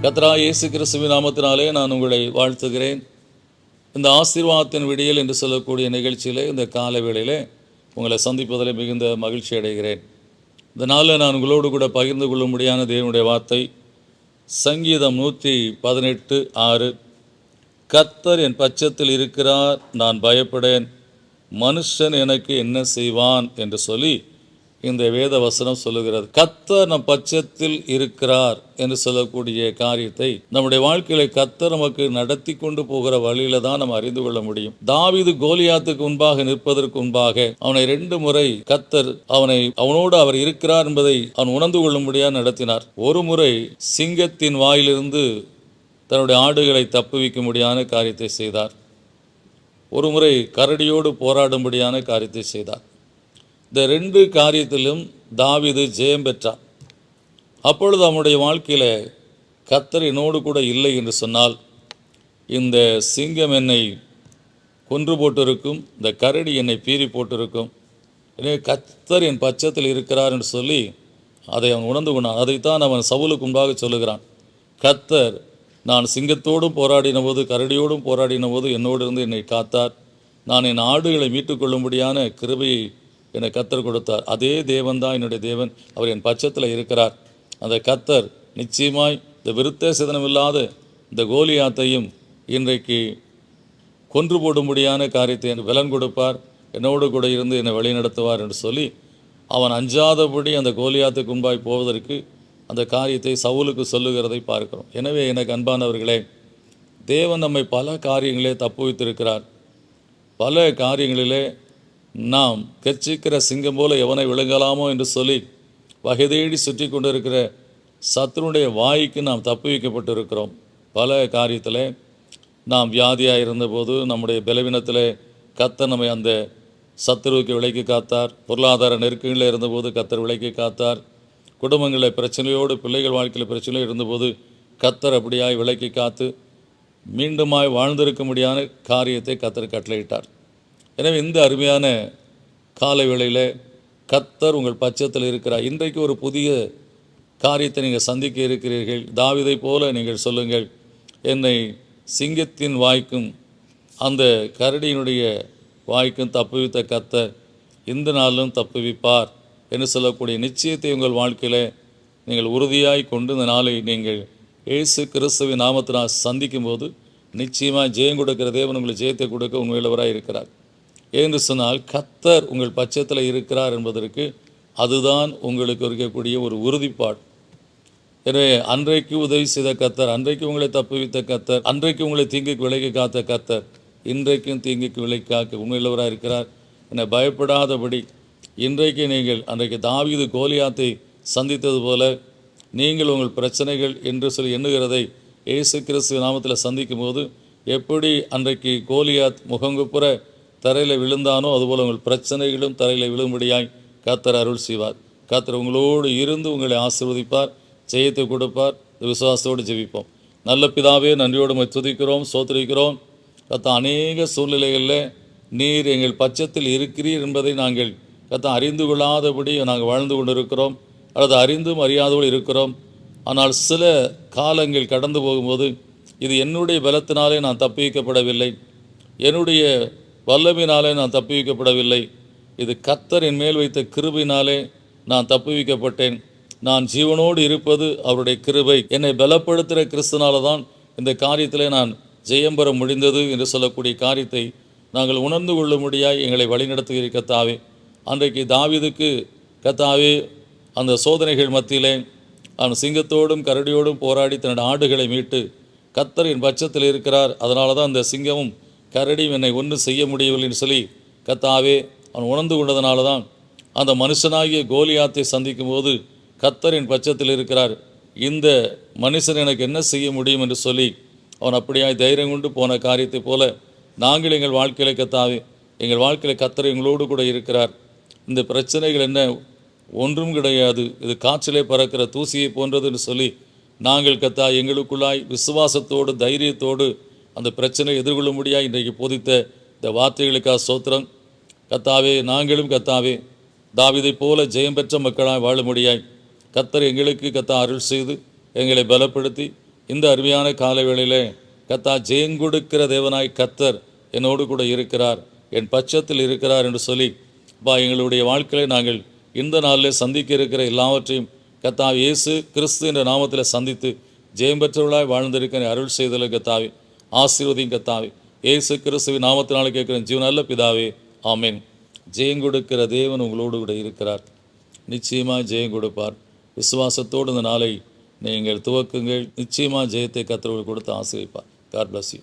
கர்த்தராகிய இயேசு கிறிஸ்துவின் நாமத்தினாலே நான் உங்களை வாழ்த்துகிறேன். இந்த ஆசீர்வாதத்தின் விடியல் என்று சொல்லக்கூடிய நிகழ்ச்சியிலே இந்த காலை வேளையிலே உங்களை சந்திப்பதில் மிகுந்த மகிழ்ச்சி அடைகிறேன். இந்த நாளில் நான் உங்களோடு கூட பகிர்ந்து கொள்ளும்படியான தேவனுடைய வார்த்தை சங்கீதம் 118:6. கர்த்தர் என் பட்சத்தில் இருக்கிறார், நான் பயப்படேன், மனுஷன் எனக்கு என்ன செய்வான் என்று சொல்லி இந்த வேத வசனம் சொல்லுகிறது. கர்த்தர் நம் பட்சத்தில் இருக்கிறார் என்று சொல்லக்கூடிய காரியத்தை நம்முடைய வாழ்க்கையில கர்த்தர் நமக்கு நடத்தி கொண்டு போகிற வழியில தான் நம்ம அறிந்து கொள்ள முடியும். தாவீது கோலியாத்துக்கு முன்பாக நிற்பதற்கு முன்பாக அவனை 2 முறை கர்த்தர் அவனோடு அவர் இருக்கிறார் என்பதை அவன் உணர்ந்து கொள்ளும்படியாக நடத்தினார். ஒரு முறை சிங்கத்தின் வாயிலிருந்து தன்னுடைய ஆடுகளை தப்புவிக்க முடியாத காரியத்தை செய்தார். ஒரு முறை கரடியோடு போராடும்படியான காரியத்தை செய்தார். இந்த 2 காரியத்திலும் தாவீது ஜெயம் பெற்றார். அப்பொழுது அவனுடைய வாழ்க்கையில் கர்த்தர் என்னோடு கூட இல்லை என்று சொன்னால் இந்த சிங்கம் என்னை கொன்று போட்டிருக்கும், இந்த கரடி என்னை பீறி போட்டிருக்கும். எனவே கர்த்தர் என் பட்சத்தில் இருக்கிறார் என்று சொல்லி அதை அவன் உணர்ந்து கொண்டான். அதைத்தான் அவன் சவுலுக்கு முன்பாக சொல்லுகிறான். கர்த்தர் நான் சிங்கத்தோடும் போராடின போது கரடியோடும் போராடின போது என்னோடு இருந்து என்னை காத்தார். நான் என் ஆடுகளை மீட்டுக்கொள்ளும்படியான கிருபையை என்னை கர்த்தர் கொடுத்தார். அதே தேவன் தான் என்னுடைய தேவன், அவர் என் பட்சத்தில் இருக்கிறார். அந்த கர்த்தர் நிச்சயமாய் இந்த விருத்த சேதனமில்லாத இந்த கோலியாத்தையும் இன்றைக்கு கொன்று போடும்படியான காரியத்தை எனக்கு பலன் கொடுப்பார், என்னோடு கூட இருந்து என்னை வழிநடத்துவார் என்று சொல்லி அவன் அஞ்சாதபடி அந்த கோலியாத்துக்கு முன்பாய் போவதற்கு அந்த காரியத்தை சவுலுக்கு சொல்லுகிறதை பார்க்கிறோம். எனவே எனக்கு அன்பானவர்களே, தேவன் நம்மை பல காரியங்களே தப்புவித்திருக்கிறார். பல காரியங்களிலே நாம் கர்ச்சிக்கிற சிங்கம் போல எவனை விழுங்கலாமோ என்று சொல்லி வகை தேடி சுற்றி கொண்டு இருக்கிற சத்துருடைய வாய்க்கு நாம் தப்புவிக்கப்பட்டிருக்கிறோம். பல காரியத்தில் நாம் வியாதியாக இருந்தபோது நம்முடைய பலவீனத்தில் கர்த்தர் நம்மை அந்த சத்துருவுக்கு விலைக்கு காத்தார். பொருளாதார நெருக்கங்களில் இருந்தபோது கர்த்தர் விலைக்கு காத்தார். குடும்பங்களில் பிரச்சனையோடு பிள்ளைகள் வாழ்க்கையில் பிரச்சனையோடு இருந்தபோது கர்த்தர் அப்படியாய் விலைக்கு காத்து மீண்டுமாய் வாழ்ந்திருக்க முடியாத காரியத்தை கர்த்தர் கட்டளையிட்டார். எனவே இந்த அருமையான காலை வேளையில் கர்த்தர் உங்கள் பட்சத்தில் இருக்கிறார். இன்றைக்கு ஒரு புதிய காரியத்தை நீங்கள் சந்திக்க இருக்கிறீர்கள். தாவீதை போல நீங்கள் சொல்லுங்கள், என்னை சிங்கத்தின் வாய்க்கும் அந்த கரடியினுடைய வாய்க்கும் தப்புவித்த கர்த்தர் இந்த நாளிலும் தப்புவிப்பார் என்று சொல்லக்கூடிய நிச்சயத்தை உங்கள் வாழ்க்கையில் நீங்கள் உறுதியாய் கொண்டு இந்த நாளை நீங்கள் இயேசு கிறிஸ்துவின் நாமத்தினால் சந்திக்கும் போது நிச்சயமாக ஜெயம் கொடுக்கிற தேவன் உங்களுக்கு ஜெயத்தை கொடுக்க உண்மையுள்ளவராக இருக்கிறார். என்று சொன்னால் கர்த்தர் உங்கள் பட்சத்தில் இருக்கிறார் என்பதற்கு அதுதான் உங்களுக்கு இருக்கக்கூடிய ஒரு உறுதிப்பாடு. எனவே அன்றைக்கு உதவி செய்த கர்த்தர், அன்றைக்கு உங்களை தப்புவித்த கர்த்தர், அன்றைக்கு உங்களை தீங்குக்கு விலைக்கு காத்த கர்த்தர் இன்றைக்கும் தீங்குக்கு விலைக்கு காக்க உண்மையுள்ளவராக இருக்கிறார். என்னை பயப்படாதபடி இன்றைக்கு நீங்கள் அன்றைக்கு தாவீது கோலியாத்தை சந்தித்தது போல நீங்கள் உங்கள் பிரச்சனைகள் என்று சொல்லி எண்ணுகிறதை இயேசு கிறிஸ்து நாமத்தில் சந்திக்கும் போது எப்படி அன்றைக்கு கோலியாத் முகங்குப்புற தரையில் விழுந்தானோ அதுபோல் உங்கள் பிரச்சனைகளும் தரையில் விழும்படியாய் கர்த்தர் அருள் செய்வார். கர்த்தர் உங்களோடு இருந்து உங்களை ஆசீர்வதிப்பார், ஜெயத்தை கொடுப்பார். விசுவாசத்தோடு ஜெபிப்போம். நல்ல பிதாவே, நன்றியோடு துதிக்கிறோம், சோத்திரிக்கிறோம். கர்த்தர் அநேக சூழ்நிலைகளில் நீர் எங்கள் பட்சத்தில் இருக்கிறீர் என்பதை நாங்கள் கர்த்தர் அறிந்து கொள்ளாதபடி நாங்கள் வாழ்ந்து கொண்டிருக்கிறோம், அல்லது அறிந்தும் அறியாதபடி இருக்கிறோம். ஆனால் சில காலங்கள் கடந்து போகும்போது இது என்னுடைய பலத்தினாலே நான் தப்பிக்கப்படவில்லை, என்னுடைய வல்லமையினாலே நான் தப்புவிக்கப்படவில்லை, இது கர்த்தர் என் மேல் வைத்த கிருபையினாலே நான் தப்புவிக்கப்பட்டேன். நான் ஜீவனோடு இருப்பது அவருடைய கிருபை, என்னை பலப்படுத்துகிற கிறிஸ்துனால தான் இந்த காரியத்தில் நான் ஜெயம் பெற முடிந்தது என்று சொல்லக்கூடிய காரியத்தை நாங்கள் உணர்ந்து கொள்ளும்படியாய் எங்களை வழிநடத்துகிற கர்த்தாவே, அன்றைக்கு தாவீதுக்கு கர்த்தாவே அந்த சோதனைகள் மத்தியிலே அவன் சிங்கத்தோடும் கரடியோடும் போராடி தன்னுடைய ஆடுகளை மீட்டு கர்த்தர் என் பட்சத்தில் இருக்கிறார், அதனால தான் அந்த சிங்கமும் கரடியும் என்னை ஒன்றும் செய்ய முடியவில்லைன்னு சொல்லி கர்த்தாவே அவன் உணர்ந்து கொண்டதுனால தான் அந்த மனுஷனாகிய கோலியாத்தை சந்திக்கும் போது கர்த்தர் என் பட்சத்தில் இருக்கிறார், இந்த மனுஷன் எனக்கு என்ன செய்ய முடியும் என்று சொல்லி அவன் அப்படியாய் தைரியம் கொண்டு போன காரியத்தை போல நாங்கள் எங்கள் வாழ்க்கையில் கர்த்தாவே, எங்கள் வாழ்க்கையில் கர்த்தர் எங்களோடு கூட இருக்கிறார். இந்த பிரச்சனைகள் என்ன ஒன்றும் கிடையாது, இது காற்றிலே பறக்கிற தூசியை போன்றது என்று சொல்லி நாங்கள் கர்த்தா எங்களுக்குள்ளாய் விசுவாசத்தோடு தைரியத்தோடு அந்த பிரச்சனை எதிர்கொள்ள முடியாது இன்றைக்கு போதித்த இந்த வார்த்தைகளுக்காக ஸ்தோத்திரம். கர்த்தாவே, நாங்களும் கர்த்தாவே தாவீதை போல ஜெயம் பெற்ற மக்களாக வாழ முடியாய் கர்த்தர் எங்களுக்கு கர்த்தா அருள் செய்து எங்களை பலப்படுத்தி இந்த அருமையான காலவேளையிலே ஜெயங்கொடுக்கிற தேவனாய் கர்த்தர் என்னோடு கூட இருக்கிறார், என் பட்சத்தில் இருக்கிறார் என்று சொல்லி எங்களுடைய வாழ்க்கையை நாங்கள் இந்த நாளில் சந்திக்க இருக்கிற எல்லாவற்றையும் கர்த்தாவே இயேசு கிறிஸ்து என்ற நாமத்தில் சந்தித்து ஜெயம் பெற்றவர்களாய் வாழ்ந்திருக்கிற அருள் செய்தல கர்த்தாவே, ஆசீர்வதியும் கர்த்தாவே. இயேசு கிறிஸ்துவின் நாமத்தினால கேட்கிற ஜீவன் நல்ல பிதாவே, ஆமென். ஜெயம் கொடுக்கிற தேவன் உங்களோடு கூட இருக்கிறார், நிச்சயமாக ஜெயம் கொடுப்பார். விசுவாசத்தோடு இந்த நாளை நீங்கள் துவக்குங்கள். நிச்சயமாக ஜெயத்தை கர்த்தர் கொடுத்து ஆசீர்வதிப்பார். God bless you.